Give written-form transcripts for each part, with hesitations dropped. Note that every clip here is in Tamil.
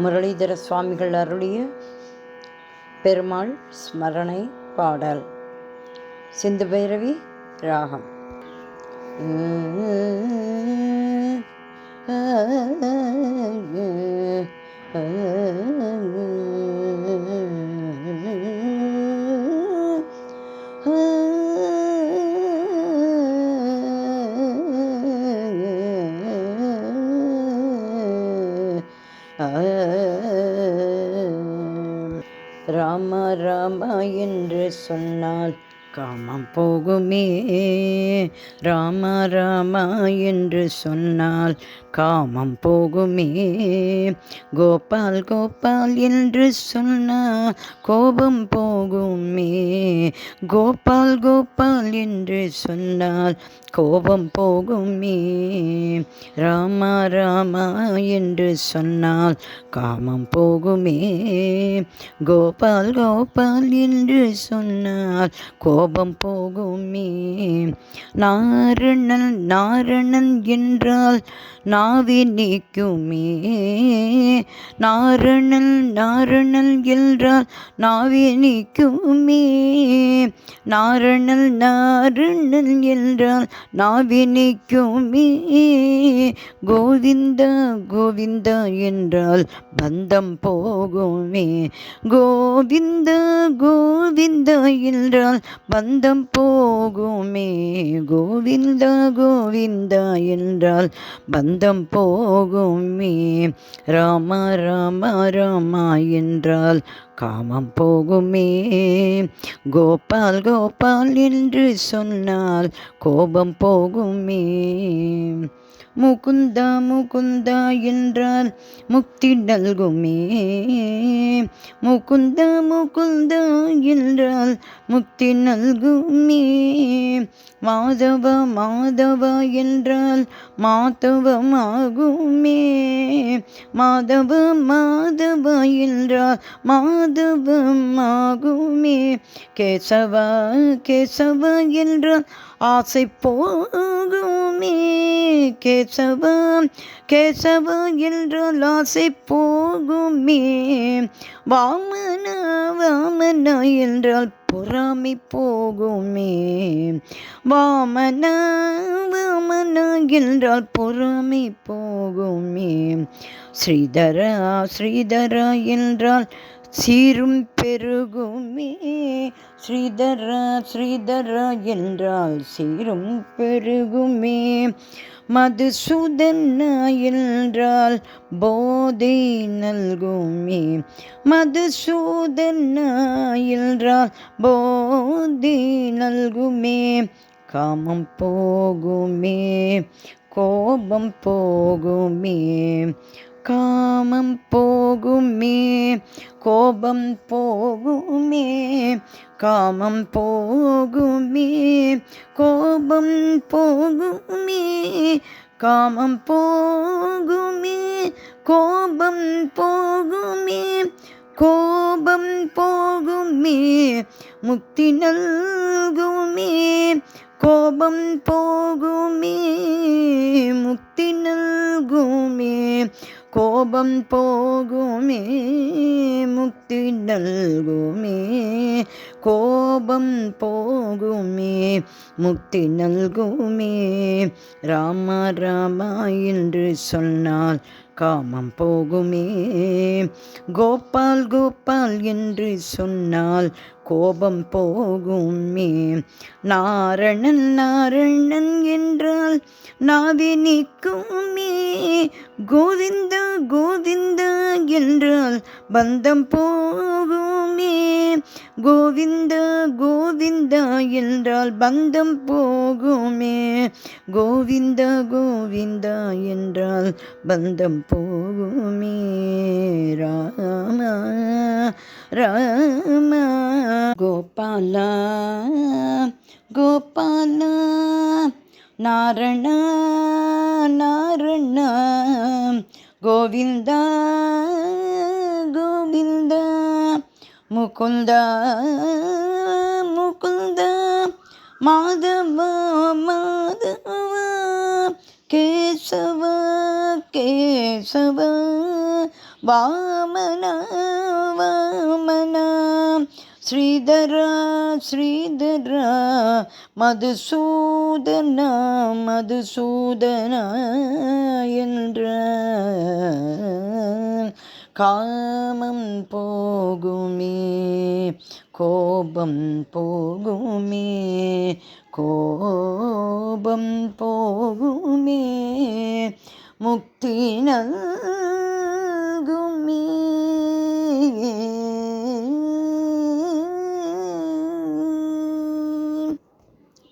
முரளிதர சுவாமிகள் அருளிய பெருமாள் ஸ்மரணை பாடல். சிந்து பைரவி ராகம். ராமா ராமா என்று சொன்னால் காமம் போகுமே. ராமா ராமா என்று சொன்னால் காமம் போகுமே. கோபால் கோபால் என்று சொன்னால் கோபம் போகுமே. கோபால் கோபால் என்று சொன்னால் கோபம் போகுமே. ராமா ராமா என்று சொன்னால் காமம் போகுமே. கோபால் கோபால் என்று சொன்னால் கோபம் போகுமே. நாரணன் நாரணன் என்றால் நாவி நீக்குமே. நாரணன் நாரணன் என்றால் நாவி நீக்குமே. நாரணன் நாரணன் என்றால் நாவி நீக்குமே. கோவிந்தா கோவிந்தா என்றால் பந்தம் போகுமே. கோவிந்தா கோவிந்தா என்றால் பந்தம் போகுமே. கோவிந்தா கோவிந்தா என்றால் பந்தம் போகுமே. ராமா ராமா ராமா என்றால் காமம் போகுமே. கோபால் கோபால் என்று சொன்னால் கோபம் போகுமே. முகுந்தா முகுந்தா என்றால் முக்தி நல்குமே. முகுந்தா முகுந்தா என்றால் முக்தி நல்குமே. மாதவ மாதவ என்றால் மாதவமாகுமே. மாதவ மாதவ என்றால் மாதவமாகுமே. கேசவா கேசவ என்றால் ஆசை போகுமே. கேசவா கேசவா என்றால் ஆசை போகுமே. வாமனா வாமனா என்றால் பொறாமை போகுமே. வாமனா வாமனா என்றால் பொறாமை போகுமே. ஸ்ரீதரா ஸ்ரீதரா என்றால் சீரும் பெருகுமே. ஸ்ரீதரா ஸ்ரீதரா என்றால் சீரும் பெருகுமே. மதுசூதனா என்றால் போதை நல்குமே. மதுசூதனா என்றால் போதை நல்குமே. காமம் போகுமே. கோபம் போகுமே. காமம் போகுமே. கோபம் போகுமே. காமம் போகுமே. கோபம் போகுமே. காமம் போகுமே. கோபம் போகுமே. கோபம் போகுமே. முக்தி நல்குமே. கோபம் போகுமே. முக்தி நல்குமே. கோபம் போகுமே. முக்தி நல்குமே. கோபம் போகுமே. முக்தி நல்குமே. ராமா ராமா என்று சொன்னால் காமம் போகுமே. கோபால் கோபால் என்று சொன்னால் கோபம் போகுமே. நாரணன் நாரணன் என்றால் நாவி நீக்குமே. கோவிந்தா கோவிந்தா என்றால் பந்தம் போகுமே. கோவிந்தா கோவிந்தா என்றால் பந்தம் போகுமே. கோவிந்தா கோவிந்தா என்றால் பந்தம் போகுமே. ராமா ராமா கோபாலா கோபாலா நாரணா நாரணா கோவிந்தா கோவிந்தா முகுந்தா முகுந்தா மாதவ மாதவ கேசவ கேசவ வாமனா வாமனா ஸ்ரீதரா ஸ்ரீதரா மதுசூதனா மதுசூதனா என்ற காமம் போகுமே கோபம் போகுமே கோபம் போகுமே முக்தி நல்குமே.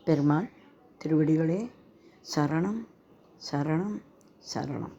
பெருமாள் திருவடிகளே சரணம் சரணம் சரணம்.